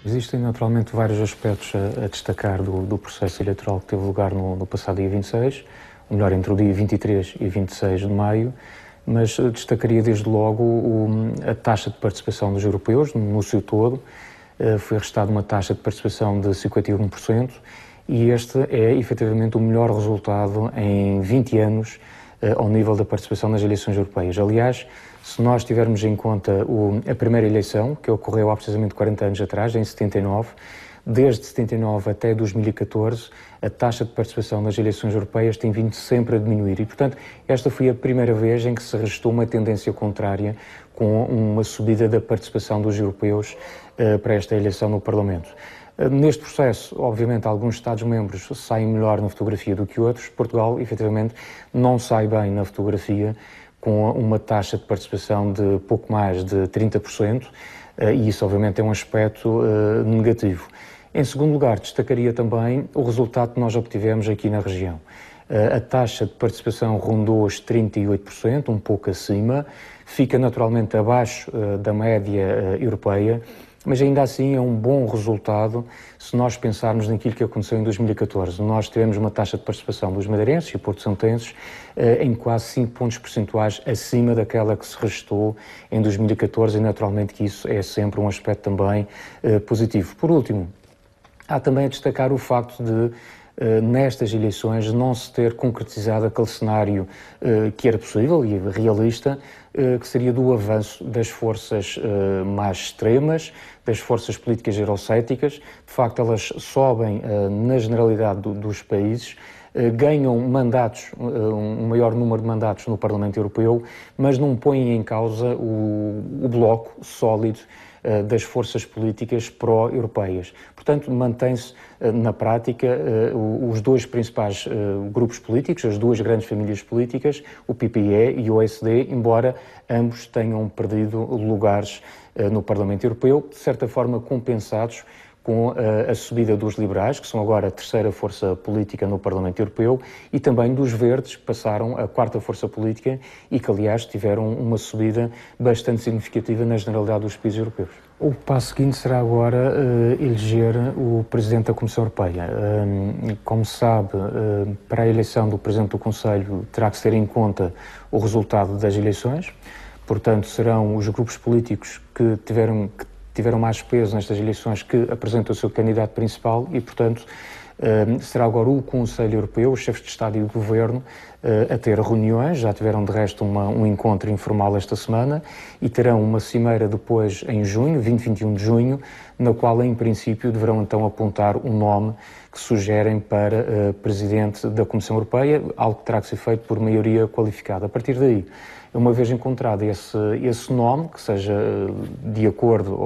Existem naturalmente vários aspectos a destacar do processo eleitoral que teve lugar no passado dia 26, ou melhor, entre o dia 23 e 26 de maio, mas destacaria desde logo a taxa de participação dos europeus no seu todo. Foi restada uma taxa de participação de 51%, e este é efetivamente o melhor resultado em 20 anos ao nível da participação nas eleições europeias. Aliás, se nós tivermos em conta a primeira eleição, que ocorreu há precisamente 40 anos atrás, em 79, desde 79 até 2014, a taxa de participação nas eleições europeias tem vindo sempre a diminuir e, portanto, esta foi a primeira vez em que se registrou uma tendência contrária com uma subida da participação dos europeus para esta eleição no Parlamento. Neste processo, obviamente, alguns Estados-membros saem melhor na fotografia do que outros. Portugal, efetivamente, não sai bem na fotografia, com uma taxa de participação de pouco mais de 30%, e isso, obviamente, é um aspecto negativo. Em segundo lugar, destacaria também o resultado que nós obtivemos aqui na região. A taxa de participação rondou os 38%, um pouco acima, fica naturalmente abaixo da média europeia, mas ainda assim é um bom resultado se nós pensarmos naquilo que aconteceu em 2014. Nós tivemos uma taxa de participação dos madeirenses e porto-santenses em quase 5 pontos percentuais acima daquela que se registrou em 2014, e naturalmente que isso é sempre um aspecto também positivo. Por último, há também a destacar o facto de nestas eleições não se ter concretizado aquele cenário que era possível e realista, que seria do avanço das forças mais extremas, das forças políticas eurocéticas. De facto, elas sobem na generalidade dos países, ganham mandatos, um maior número de mandatos no Parlamento Europeu, mas não põem em causa o bloco sólido das forças políticas pró-europeias. Portanto, mantém-se na prática os dois principais grupos políticos, as duas grandes famílias políticas, o PPE e o SD, embora ambos tenham perdido lugares no Parlamento Europeu, de certa forma compensados com a subida dos liberais, que são agora a terceira força política no Parlamento Europeu, e também dos verdes, que passaram a quarta força política e que, aliás, tiveram uma subida bastante significativa na generalidade dos países europeus. O passo seguinte será agora eleger o Presidente da Comissão Europeia. Como se sabe, para a eleição do Presidente do Conselho terá que se ter em conta o resultado das eleições, portanto serão os grupos políticos que tiveram mais peso nestas eleições que apresentam o seu candidato principal e, portanto, será agora o Conselho Europeu, os chefes de Estado e de Governo, a ter reuniões. Já tiveram, de resto, um encontro informal esta semana e terão uma cimeira depois em junho, 20 e 21 de junho, na qual, em princípio, deverão então apontar um nome que sugerem para Presidente da Comissão Europeia, algo que terá que ser feito por maioria qualificada. A partir daí, uma vez encontrado esse nome, que seja de acordo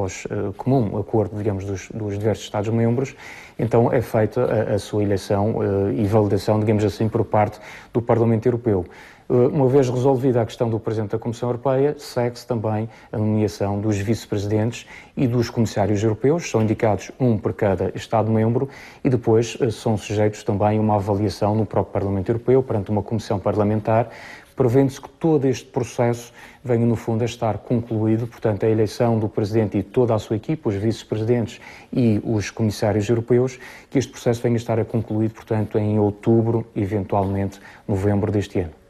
comum acordo, digamos, dos diversos Estados-membros, então é feita a sua eleição e validação, digamos assim, por parte do Parlamento Europeu. Uma vez resolvida a questão do Presidente da Comissão Europeia, segue-se também a nomeação dos vice-presidentes e dos comissários europeus. São indicados um por cada Estado-membro e depois são sujeitos também a uma avaliação no próprio Parlamento Europeu, perante uma comissão parlamentar, prevendo-se que todo este processo venha, no fundo, a estar concluído, portanto, a eleição do Presidente e toda a sua equipa, os vice-presidentes e os comissários europeus, que este processo venha a estar concluído, portanto, em outubro, eventualmente novembro deste ano.